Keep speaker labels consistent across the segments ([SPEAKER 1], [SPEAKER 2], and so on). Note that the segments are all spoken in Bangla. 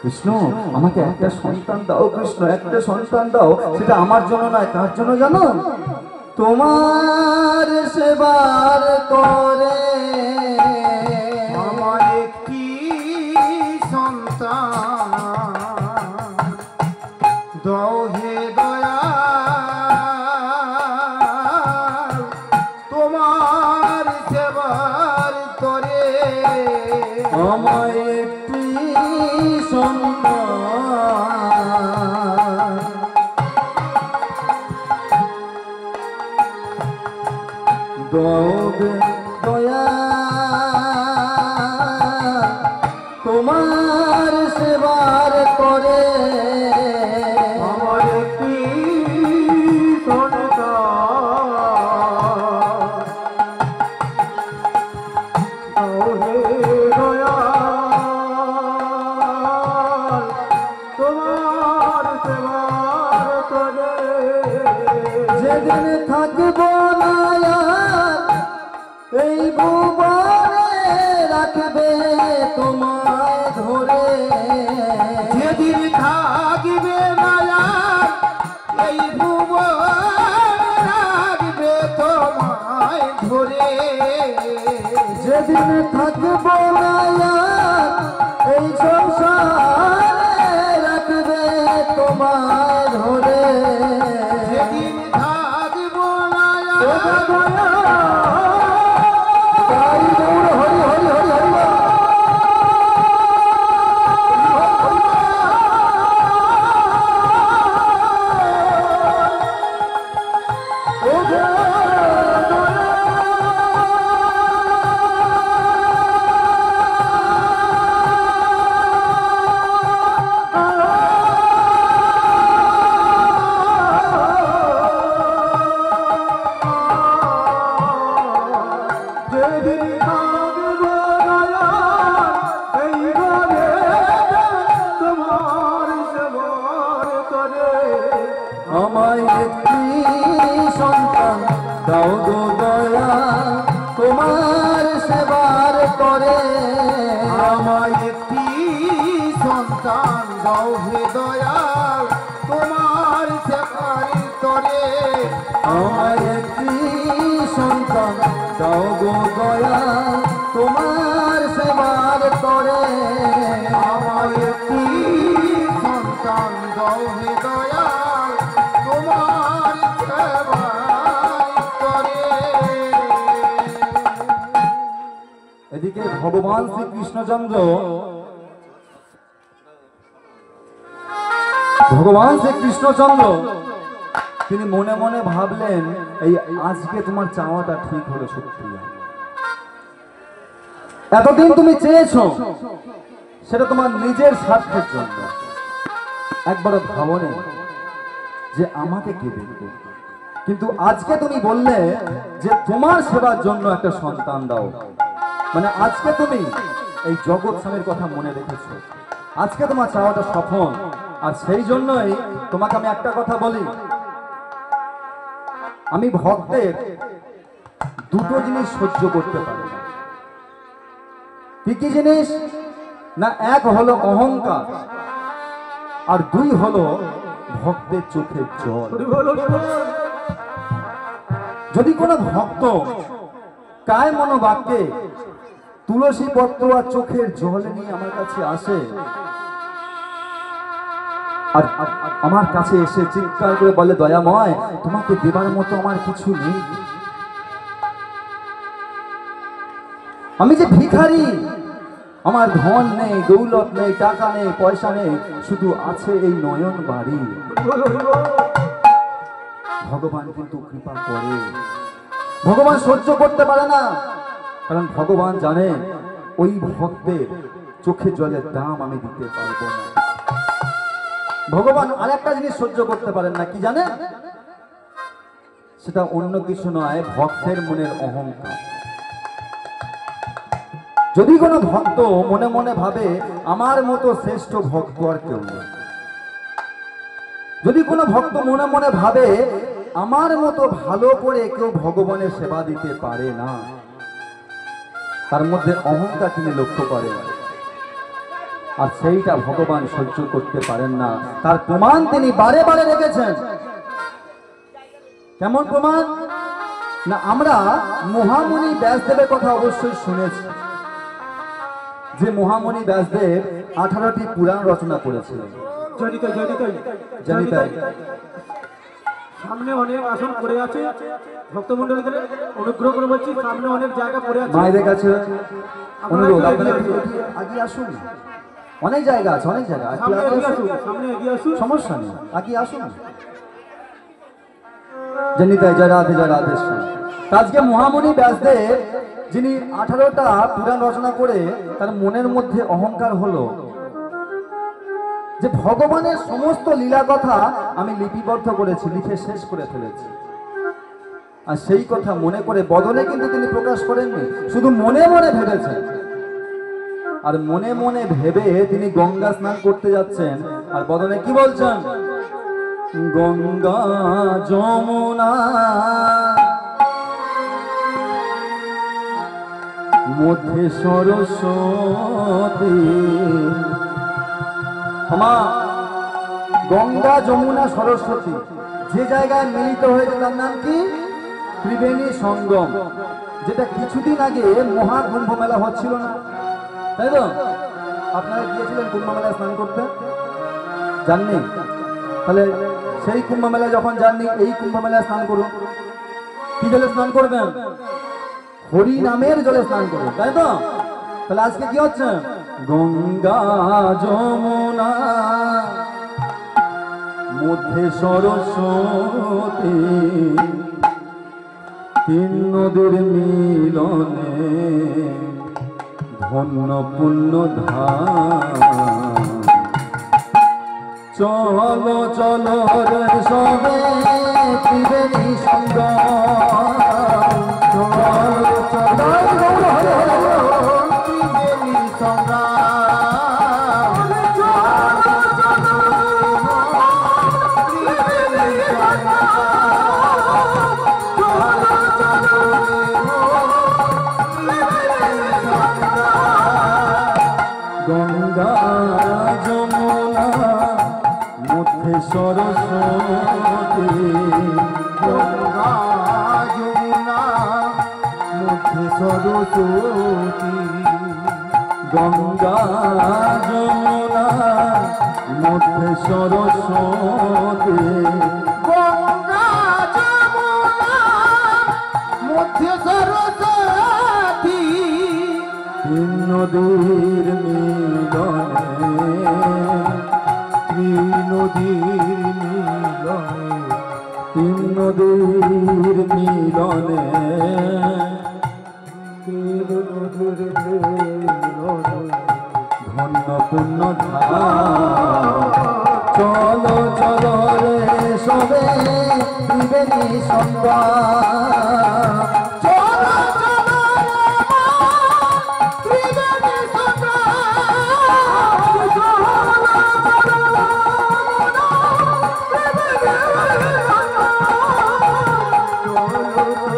[SPEAKER 1] কৃষ্ণ আমাকে একটা সন্তান দাও, কৃষ্ণ একটা সন্তান দাও। সেটা আমার জন্য নয়, কার জন্য জানো? তোমার সেবার করে
[SPEAKER 2] আমার একটি সন্তান দাও হে দয়াল, তোমার সেবার তরে
[SPEAKER 1] আমার একটি সন্তান দাও গে দয়াল, তোমার সেবার করে
[SPEAKER 2] আমার একটি সন্তান দাও হে দয়াল, তোমার সেবার তরে
[SPEAKER 1] যেদিন থাকব না এই ভুবনে রাখবে তোমায় ধরে।
[SPEAKER 2] যেদিন থাকবে মায়া এই ভুবনে রাখবে তোমায় ধরে।
[SPEAKER 1] যেদিন থাকব না এই সংসারে রাখবে তোমায় ধরে।
[SPEAKER 2] যেদিন থাকব মায়া
[SPEAKER 1] তাই গৌর হরি হরি হরি হরি বল। ও গো
[SPEAKER 2] যেদিন থাকব মায়া এই ঘরে তোমার সেবার তরে।
[SPEAKER 1] আমায় একটি সন্তান দাও গো দয়া, তোমার সেবার করে।
[SPEAKER 2] আমায় একটি সন্তান দাও হে দয়াল, তোমার সেবার তরে।
[SPEAKER 1] আমায় একটি সন্তান দাও গো দয়া, তোমার সেবার করে।
[SPEAKER 2] আমায় একটি সন্তান দাও হে দয়াল, তোমার সেবার তরে।
[SPEAKER 1] এদিকে ভগবান শ্রী কৃষ্ণচন্দ্র তিনি মনে মনে ভাবলেন, এই আজকে তোমার চাওয়াটা ঠিক হলো সত্যি। এতদিন তুমি চেয়েছো সেটা তোমার নিজের স্বার্থের জন্য, একবারও ভাবনে যে আমাকে কে দেখবে। কিন্তু আজকে তুমি বললে যে তোমার সেবার জন্য একটা সন্তান দাও, মানে আজকে তুমি এই জগৎ স্বামীর কথা মনে রেখেছো। আজকে তোমার চাওয়াটা সফল। আর সেই জন্যই তোমাকে আমি একটা কথা বলি, আমি ভক্তের দুটো জিনিস সহ্য করতে পারি না। কি কি জিনিস? না, এক হলো অহংকার, আর দুই হলো ভক্তের চোখের জল। যদি কোনো ভক্ত কায় মনোবাক্যে তুলসী পত্র আর চোখের জল নিয়ে আমার কাছে আসে, আর আমার কাছে এসে চিৎকার করে বলে, দয়াময় তোমাকে দেবার মতো আমার কিছু নেই, আমি যে ভিখারি, আমার ধন নেই, দৌলত নেই, টাকা নেই, পয়সা নেই, শুধু আছে এই নয়ন বাড়ি। ভগবান কিন্তু কৃপা করে। ভগবান সহ্য করতে পারে না, কারণ ভগবান জানে ওই ভক্তের চোখের জলের দাম আমি দিতে পারবো না। ভগবান আরেকটা জিনিস সহ্য করতে পারেন না, কি জানেন? সেটা অন্য কিছু নয়, ভক্তের মনের অহংকার। যদি কোনো ভক্ত মনে মনে ভাবে আমার মতো শ্রেষ্ঠ ভক্ত আর কেউ নেই, যদি কোনো ভক্ত মনে মনে ভাবে আমার মতো ভালো করে কেউ ভগবানের সেবা দিতে পারে না, তার মধ্যে অহংকার তিনি লক্ষ্য করেন, আর সেইটা ভগবান সহ্য করতে পারেন না। তার প্রমাণ তিনি বারে বারে রেখেছেন। কেমন প্রমাণ? না, আমরা মহামুনি ব্যাসদেবের কথা অবশ্যই শুনেছি, যে মহামুনি ব্যাসদেব 18টি পুরাণ রচনা করেছিলেন। জানি তাই।
[SPEAKER 3] সামনে অনেক আসন পড়ে আছে, ভক্তমণ্ডলীদের অনুগ্রহ করে বলছি, সামনে অনেক জায়গা পড়ে আছে।
[SPEAKER 1] মায়েদের কাছে অনুরোধ,
[SPEAKER 3] আপনারা
[SPEAKER 1] আপনারা
[SPEAKER 3] একটু
[SPEAKER 1] একটু আগে আসুন। অনেক জায়গা আছে, অনেক জায়গা। একটু
[SPEAKER 3] সামনে
[SPEAKER 1] আগে
[SPEAKER 3] এগিয়ে
[SPEAKER 1] আসুন।
[SPEAKER 3] আসুন, সামনে এগিয়ে আসুন।
[SPEAKER 1] সমস্যা নেই, আগে আসুন। জানি তাই। জয় রাধে, জয় রাধে। আজকে মহামুনি ব্যাসদেব, যিনি 18টা পুরাণ রচনা করে তার মনের মধ্যে অহংকার হলো যে ভগবানের সমস্ত লীলা কথা আমি লিপিবদ্ধ করেছি, লিখে শেষ করে ফেলেছি। আর সেই কথা মনে করে বদনে কিন্তু তিনি প্রকাশ করেননি, শুধু মনে মনে ভেবেছেন। আর মনে মনে ভেবে তিনি গঙ্গা স্নান করতে যাচ্ছেন, আর বদনে কি বলছেন? গঙ্গা যমুনা মধ্যে সরস্বতী। ক্ষমা, গঙ্গা যমুনা সরস্বতী যে জায়গায় মিলিত হয়েছে তার নাম কি? ত্রিবেণী সঙ্গম, যেটা কিছুদিন আগে মহা কুম্ভ মেলা হচ্ছিল না, তাই তো? আপনারা গিয়েছিলেন কুম্ভ মেলায় স্নান করতে? জাননি? তাহলে সেই কুম্ভ মেলায় যখন যাননি, এই কুম্ভ মেলায় স্নান করুন। কি জলে স্নান করবেন? হরি নামের জলে স্নান করুন, তাই তো? তাহলে আজকে কি হচ্ছে? গঙ্গা যমুনা মধ্যে সরস্বতী, তিন নদীর মিলনে ধন্য পুণ্য ধাম। চলো চলো রে সবে ত্রিবেণী সঙ্গম। চলো চলো
[SPEAKER 2] ত্রিবেণী সংগ্রাম। চলো চলো ত্রিবেণী সংগ্রাম। চলো চলো ত্রিবেণী সংগ্রাম।
[SPEAKER 1] গঙ্গা যমুনা মধ্যে সরস্বতী,
[SPEAKER 2] গঙ্গা যমুনা মধ্যে সরস্বতী।
[SPEAKER 1] গঙ্গা যমুনা মধ্যে সরস্বতী,
[SPEAKER 2] গঙ্গা যমুনা মধ্যে সরস্বতী।
[SPEAKER 1] তিন নদীর মিলনে,
[SPEAKER 2] নদীর মিলনে,
[SPEAKER 1] তিন নদীর মিলনে ধন্য পুণ্য ধাম। চলো চলো রে সবে ত্রিবেণী সঙ্গম।
[SPEAKER 2] চলো চলো ত্রিবেণী সংগ্রাম। চলো চলো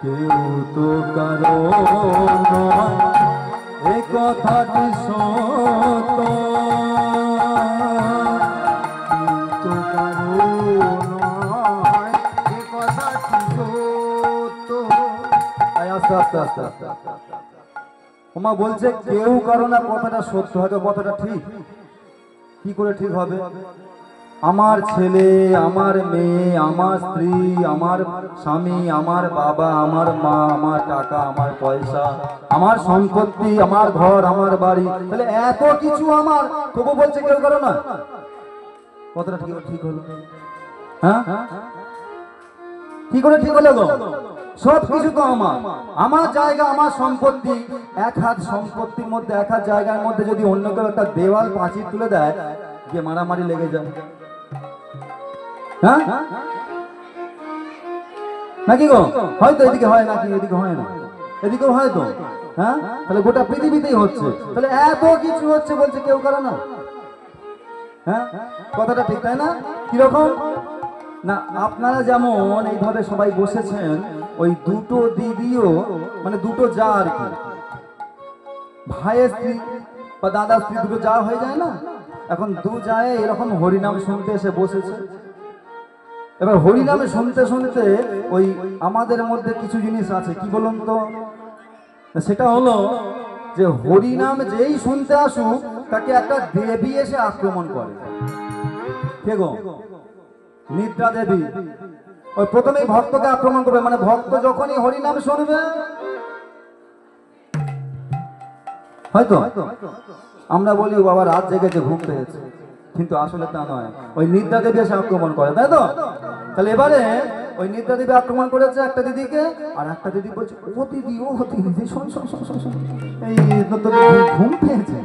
[SPEAKER 1] কেউ তো কারো নয় এ কথাটি সত্য,
[SPEAKER 2] তো কারো নয় এ কথাটি সত্য।
[SPEAKER 1] আস্তে আস্তে আস্তে আস্তে আস্তে। ওমা বলছে কেউ কারো না, কথাটা সত্য হবে, কথাটা ঠিক। কি করে ঠিক হবে? আমার ছেলে, আমার মেয়ে, আমার স্ত্রী, আমার স্বামী, আমার বাবা, আমার মা, আমার টাকা, আমার পয়সা, আমার সম্পত্তি, আমার ঘর, আমার বাড়ি, তাহলে এত কিছু আমার, তবু বলছে কেউ কারো না। কথাটা ঠিক ঠিক হলো? হ্যাঁ, কি করে ঠিক হলো গো? সব কিছু তো আমার, আমার জায়গা, আমার সম্পত্তি। এক হাত সম্পত্তির মধ্যে, এক হাত জায়গার মধ্যে যদি অন্য কেউ একটা দেওয়াল পাঁচিল তুলে দেয়, গিয়ে মারামারি লেগে যায়। হ্যাঁ নাকি গো? হয়তো এদিকে হয় নাকি? এদিকে হয় না, এদিকেও হয় তো। হ্যাঁ, তাহলে গোটা পৃথিবীতেই হচ্ছে। তাহলে এত কিছু হচ্ছে, বলছে কেউ করে না। হ্যাঁ, কথাটা ঠিক, তাই না? কিরকম? না আপনারা যেমন এইভাবে সবাই বসেছেন, ওই দুটো দিদিও মানে দুটো যা আর কি, ভাইয়ের স্ত্রী বা দাদার স্ত্রী দুটো যা হয়ে যায় না, এখন দু যায় এরকম হরিনাম শুনতে এসে বসেছে। এবার হরিনামে শুনতে শুনতে ওই আমাদের মধ্যে কিছু জিনিস আছে, কি বলুন তো, সেটা হলো যে হরিনাম যেই শুনতে আসুক তাকে একটা দেবী এসে আক্রমণ করে। কে গো? নিদ্রা দেবী। ওই প্রথমেই ভক্তকে আক্রমণ করবে, মানে ভক্ত যখনই হরিনাম শুনবে, হয়তো আমরা বলি ও বাবা রাত জেগেছে ঘুম পেয়েছে, কিন্তু আসলে তা নয়, ওই নিদ্রা দেবী এসে আক্রমণ করে, তাই তো? তাহলে এবারে ওই নিদ্রা দেবী আক্রমণ করেছে একটা দিদিকে, আর একটা দিদি বলছে ও দিদি, ও দিদি শোন শোন শোন শোন শোন, এই তোর ঘুম পেয়েছে,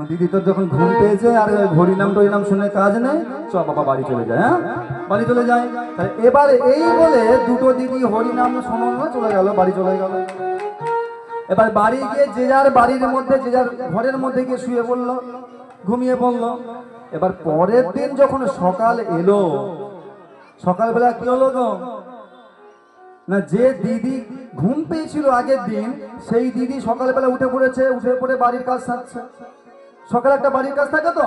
[SPEAKER 1] দিদি তোর যখন ঘুম পেয়েছে আর হরিনাম টরিনাম শুনে কাজ নেই, চ বাবা বাড়ি চলে যায়, হ্যাঁ বাড়ি চলে যায়। তাহলে এবারে এই বলে দুটো দিদি হরিনাম শোনো না চলে গেল, বাড়ি চলে গেল। এবার বাড়ি গিয়ে যে যার বাড়ির মধ্যে যে যার ঘরের মধ্যে গিয়ে শুয়ে পড়লো, ঘুমিয়ে পড়লো। এবার পরের দিন যখন সকাল এলো, সকালবেলা কি হলো গো, না যে দিদি ঘুম পেয়েছিল আগের দিন, সেই দিদি সকালবেলা উঠে পড়েছে, উঠে পড়ে বাড়ির কাজ সারছে। সকালে একটা বাড়ির কাজ থাকে তো,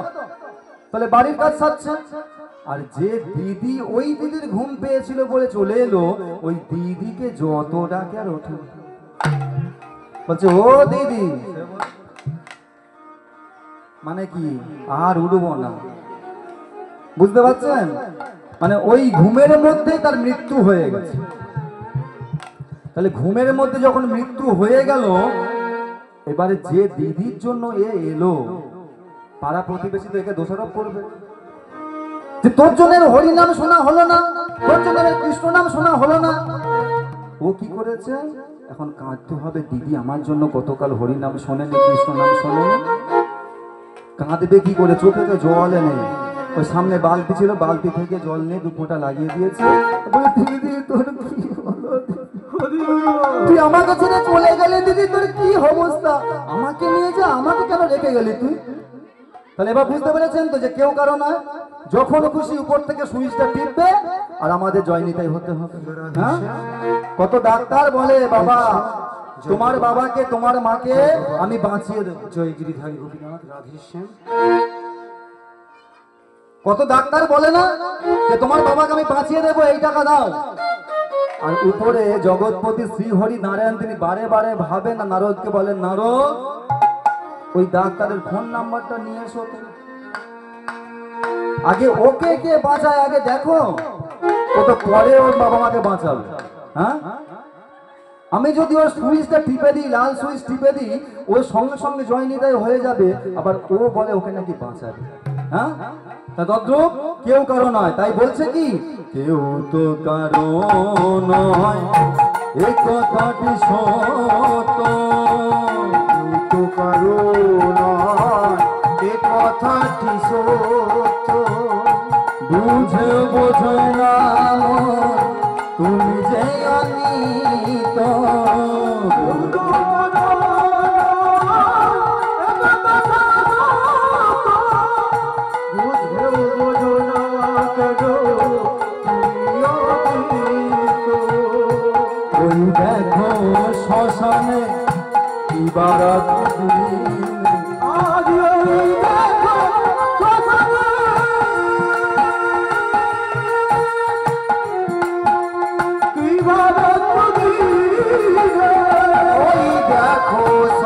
[SPEAKER 1] তাহলে বাড়ির কাজ সারছে। আর যে দিদি ওই দিদির ঘুম পেয়েছিল বলে চলে এলো, ওই দিদিকে যত ডাকে আর ওঠে, বলছে ও দিদি, মানে কি আর উঠবো না, বুঝতে পারছেন? মানে ওই ঘুমের মধ্যে তার মৃত্যু হয়ে গেছে। তাহলে ঘুমের মধ্যে যখন মৃত্যু হয়ে গেল, এবারে যে দিদির জন্য এ এলো, পাড়া প্রতিবেশী তো একে দোষারোপ করবে যে তোর জন্য হরিনাম শোনা হলো না, তোর জন্য কৃষ্ণ নাম শোনা হলো না। ও কি করেছে, এখন কাঁদতে হবে, দিদি আমার জন্য গতকাল হরিনাম শোনেনি, কৃষ্ণ নাম শোনেনি। কাঁদবে কি করে, চোখে তো জল নেই, ওই সামনে বালতি ছিল, বালতি থেকে জল নিয়ে দু ফোঁটা লাগিয়ে দিয়েছে। বলে দিদি তোর কি হলো, তুই আমাকে ছেড়ে চলে গেলে, দিদি তোর কি অবস্থা, আমাকে নিয়ে যা, আমাকে কেন রেখে গেলি তুই? তাহলে এবার বুঝতে পেরেছেন তো যে কেউ কারো নয়, যখন খুশি উপর থেকে সুইচটা টিপবে আর আমাদের জয় নিতাই হতে হবে। হ্যাঁ, কত ডাক্তার বলে বাবা তোমার বাবাকে তোমার মাকে আমি বাঁচিয়ে দেবো,
[SPEAKER 2] জয় গিরিধারী গোপীনাথ রাধেশ্যাম।
[SPEAKER 1] কত ডাক্তার বলে না যে তোমার বাবাকে আমি বাঁচিয়ে দেবো, এই টাকা দাও। আর উপরে জগৎপতি শ্রী হরি নারায়ণ তিনি বারে বারে ভাবেন, না নারদকে বলেন নারদ ওই ডাক্তারের ফোন নাম্বারটা নিয়ে এসো, আগে ওকে কে বাঁচায় আগে দেখো, ও তো পরে ওর বাবা মাকে বাঁচাবে। হ্যাঁ, আমি যদি ওর সুইচটা টিপে দিই, লাল সুইচ টিপে দিই, ওর সঙ্গে সঙ্গে জয় নিতাই হয়ে যাবে, আবার ও বলে ওকে নাকি বাঁচাবে। হ্যাঁ, তা তদ্রূপ কেউ কারো নয়, তাই বলছে কি কেউ তো কারো নয়, এই কথাটি সত্য,
[SPEAKER 2] কেউ তো কারো নয়, এ কথাটি সত্য।
[SPEAKER 1] বুঝে বোঝো না তুমি যে অনিত, ওই দেখো শ্মশানে কি বারাত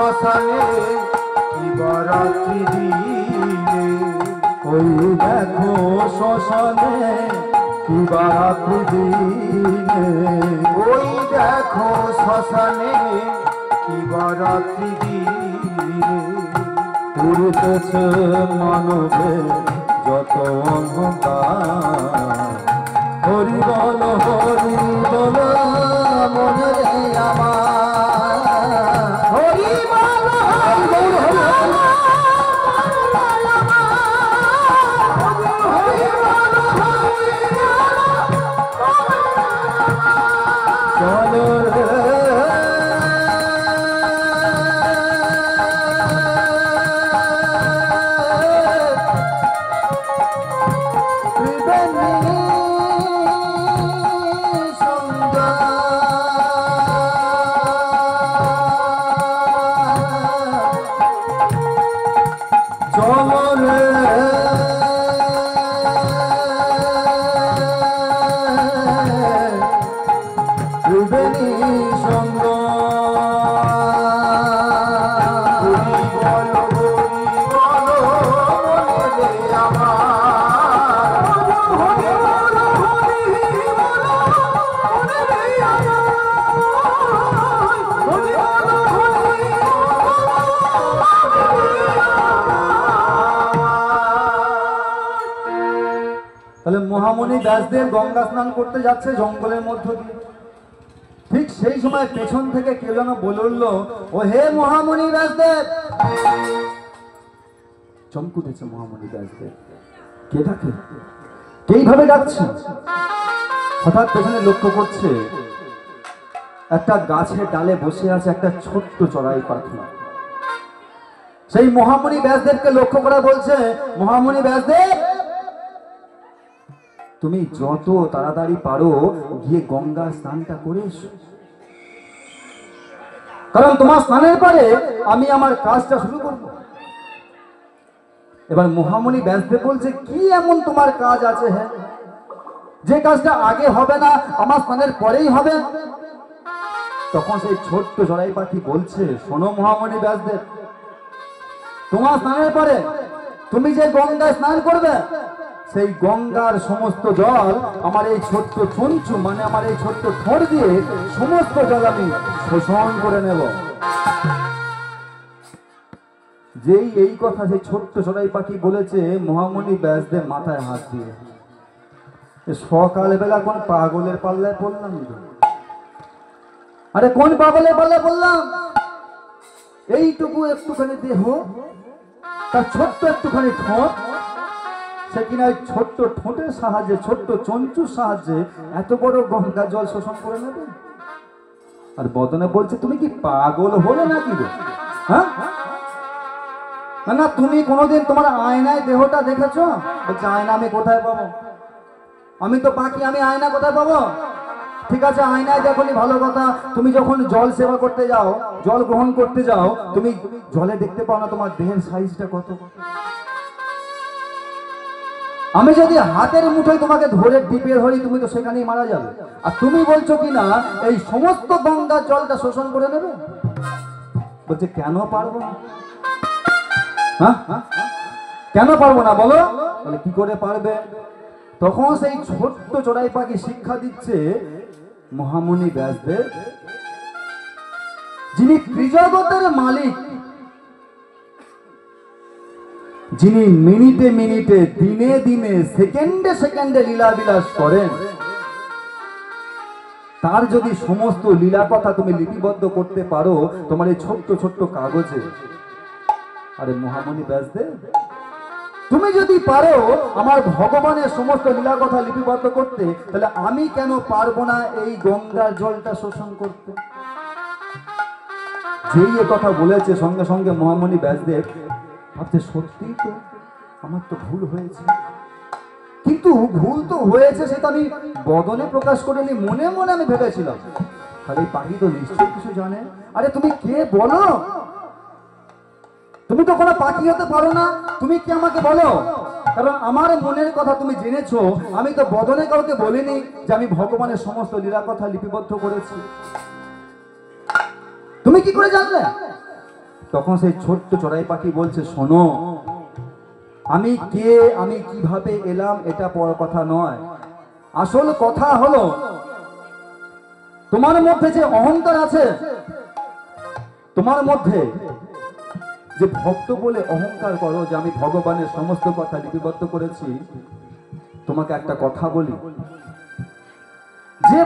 [SPEAKER 2] শ্মশানে কি বারাত্রি দিনে,
[SPEAKER 1] ওই দেখো শ্মশানে কি বারাত্রি দিনে,
[SPEAKER 2] ওই দেখো শ্মশানে কি বারাত্রি দিনে।
[SPEAKER 1] পুরুতেছে মানবে যত অহংকার, হরি বল মনে রে আমার, হরি বল চলো রে মহামণি ব্যাসদেব গঙ্গা স্নান করতে যাচ্ছে জঙ্গলের মধ্য দিয়ে। ঠিক সেই সময় পেছন থেকে কেউ যেন বলে উঠলো, ও হে মহামণি ব্যাসদেব। চমকে উঠেছে মহামণি ব্যাসদেব, কে ডাকে, কেইভাবে ডাকছে। হঠাৎ পেছনে লক্ষ্য করছে একটা গাছের ডালে বসে আছে একটা ছোট্ট চড়াই পাখি। সেই মহামণি ব্যাসদেবকে লক্ষ্য করে বলছে, মহামণি ব্যাসদেব, তুমি যত তাড়াতাড়ি পারো গিয়ে গঙ্গা স্নানটা করে এসো, কারণ তোমার স্নানের পরে আমি আমার কাজটা শুরু করব। এবার মহামণি ব্যাসদেব বলছে, কি এমন তোমার কাজ আছে হ্যাঁ, যে কাজটা আগে হবে না আমার স্নানের পরেই হবে? তখন সেই ছোট্ট চড়াই পাখি বলছে, শোনো মহামণি ব্যাসদেব, তোমার স্নানের পরে তুমি যে গঙ্গায় স্নান করবে, সেই গঙ্গার সমস্ত জল আমার এই ছোট্ট চঞ্চু মানে আমার এই ছোট্ট ঠোঁট দিয়ে সমস্ত জল আমি শোষণ করে নেব। যেই এই কথা সেই ছোট্ট চড়াই পাখি বলেছে, মহামণি ব্যাসদেব মাথায় হাত দিয়ে, সকালবেলা কোন পাগলের পাল্লায় পড়লাম? আরে কোন পাগলের পাল্লায় পড়লাম? এইটুকু একটুখানি দেহ, তার ছোট্ট একটুখানি ঠোঁট, সে কিনা ওই ছোট্ট ঠোঁটের সাহায্যে ছোট্ট চঞ্চুর সাহায্যে এত বড় গঙ্গা জল শোষণ করে নেবে। আর বদনে বলছে, তুমি কি পাগল হলে নাকি গো? হ্যাঁ না, তুমি কোনোদিন তোমার আয়নায় দেহটা দেখেছো? বলছে, আয়না আমি কোথায় পাবো? আমি তো পাখি, আমি আয়না কোথায় পাবো? ঠিক আছে, আয়নায় দেখোনি, ভালো কথা। তুমি যখন জল সেবা করতে যাও, জল গ্রহণ করতে যাও, তুমি জলে দেখতে পাও না তোমার দেহের সাইজটা কত? আমি যদি হাতের মুঠোয় তোমাকে ধরে টিপে ধরি, তুমি তো সেখানেই মারা যাবে। আর তুমি বলছো কিনা এই সমস্ত গঙ্গার জলটা শোষণ করে নেবে? বলছে, কেন পারবো না? হ্যাঁ, কেন পারবো না বলো? বলে, কি করে পারবে? তখন সেই ছোট্ট চড়াই পাখি শিক্ষা দিচ্ছে, মহামণি ব্যাসদেব, যিনি ত্রিজগতের মালিক, যিনি মিনিটে মিনিটে দিনে দিনে সেকেন্ডে সেকেন্ডে লীলা বিলাস করেন, তার যদি সমস্ত লীলা কথা তুমি লিপিবদ্ধ করতে পারো তোমার এই ছোট্ট ছোট্ট কাগজে, আরে মহামণি ব্যাসদেব, তুমি যদি পারো আমার ভগবানের সমস্ত লীলা কথা লিপিবদ্ধ করতে, তাহলে আমি কেন পারবো না এই গঙ্গার জলটা শোষণ করতে? যেই এ কথা বলেছে, সঙ্গে সঙ্গে মহামণি ব্যাসদেব ভাবছে, সত্যি তো আমার তো ভুল হয়েছে। কিন্তু ভুল তো হয়েছে সেটা আমি বদনে প্রকাশ করিনি, মনে মনে আমি ভেবেছিলাম। আর এই পাখি তো নিশ্চয়ই কিছু জানে। আরে তুমি কে বলো? তুমি তো কোনো পাখি হতে পারো না, তুমি কি আমাকে বলো? কারণ আমার মনের কথা তুমি জেনেছো, আমি তো বদনে কাউকে বলিনি যে আমি ভগবানের সমস্ত লীলা কথা লিপিবদ্ধ করেছি। তুমি কি করে জানলে? তখন সেই ছোট্ট চড়াই পাখি বলছে, শোনো, আমি কে, আমি কিভাবে এলাম এটা বড় কথা নয়। আসল কথা হলো তোমার মধ্যে যে অহংকার আছে, তোমার মধ্যে যে ভক্ত বলে অহংকার করো যে আমি ভগবানের সমস্ত কথা লিপিবদ্ধ করেছি, তোমাকে একটা কথা বলি, যে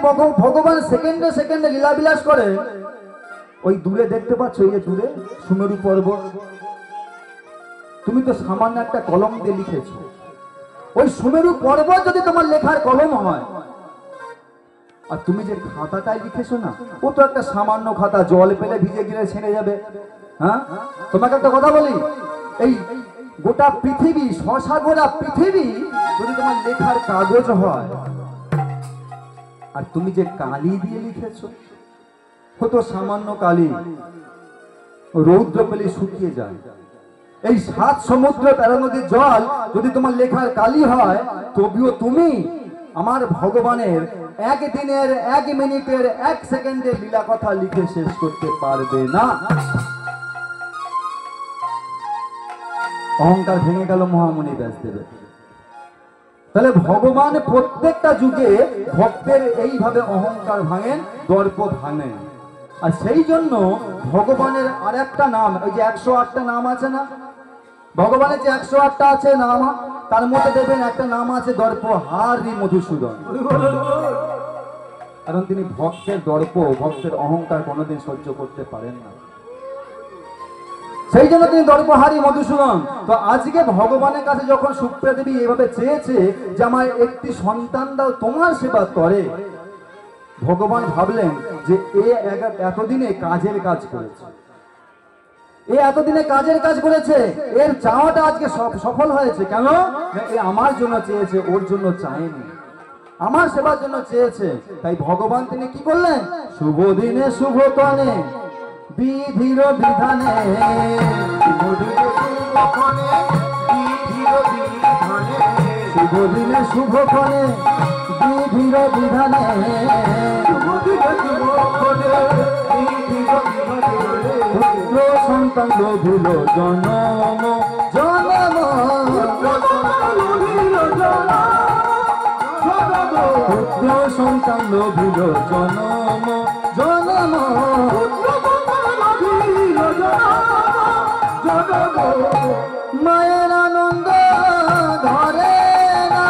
[SPEAKER 1] ভগবান সেকেন্ডে সেকেন্ডে লীলা বিলাস করে, ওই দূরে দেখতে পাচ্ছ, এই যে দূরে সুমেরু পর্বত, তুমি তো সামান্য একটা কলম দিয়ে লিখেছো। ওই সুমেরু পর্বত যদি তোমার লেখার কলম হয়, আর তুমি যে খাতাটাই লিখেছো না, ও তো একটা সামান্য খাতা, জল পেলে ভিজে গেলে ছেড়ে যাবে। হ্যাঁ, তোমাকে একটা কথা বলি, এই গোটা পৃথিবী, শশাগোড়া পৃথিবী যদি তোমার লেখার কাগজ হয়, আর তুমি যে কালি দিয়ে লিখেছো, হতো সামান্য কালি, রৌদ্র পেলে শুকিয়ে যায়। এই 7 সমুদ্র 13 নদীর জল যদি তোমার লেখার কালি হয়, তবুও তুমি আমার ভগবানের 1 দিনের 1 মিনিটের 1 সেকেন্ডের লীলা কথা লিখে শেষ করতে পারবে না। অহংকার ভেঙে গেল মহামণি ব্যাসদেবের। তাহলে ভগবান প্রত্যেকটা যুগে ভক্তের এইভাবে অহংকার ভাঙেন, দর্প ভাঙেন। আর সেই জন্য ভগবানের আরেকটা নাম, ওই যে 108টা নাম আছে না, ভগবানের যে 108টা আছে নাম, তার মধ্যে দেখবেন একটা নাম আছে দর্পহারি মধুসূদন। কারণ তিনি ভক্তের দর্প, ভক্তের অহংকার কোনোদিন সহ্য করতে পারেন না, সেই জন্য তিনি দর্পহারি মধুসূদন। তো আজকে ভগবানের কাছে যখন সুপ্রিয়া দেবী এভাবে চেয়েছে যে আমার একটি সন্তান দাও তোমার সেবা করে, ভগবান ভাবলেন যে এতদিনে কাজের কাজ করেছে, এতদিনে কাজের কাজ করেছে, এর চাওয়াটা আজকে সফল হয়েছে। কেন? এ আমার জন্য চেয়েছে, ওর জন্য চায়নি, আমার সেবার জন্য চেয়েছে। তাই ভগবান তিনি কি করলেন? শুভ দিনে শুভ কনে বিধির বিধানে, শুভ দিনে শুভ কনে বিধির বিধানে, পুত্র সন্তান লোভিল জনম জনম, পুত্র সন্তান লোভিল জনম জনম, মায়ের আনন্দ ধরে না,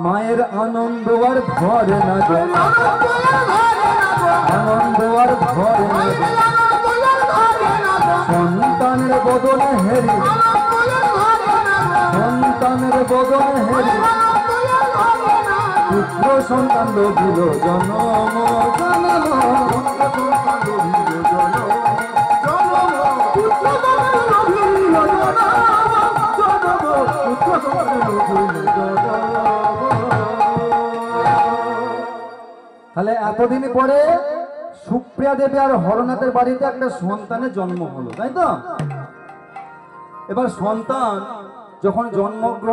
[SPEAKER 1] মায়ের আনন্দ আর ধরে না, আনন্দ আর ধরে না, সন্তানের বদনে হেরি, সন্তানের বদনে হেরি, পুত্র সন্তান লোভিল জনম জনম, তাহলে এতদিন পরে সুপ্রিয়া দেবী আর হরনাথের বাড়িতে একটা সন্তানের জন্ম হলো, তাই তো? এবার সন্তান যখন জন্মগ্রহণ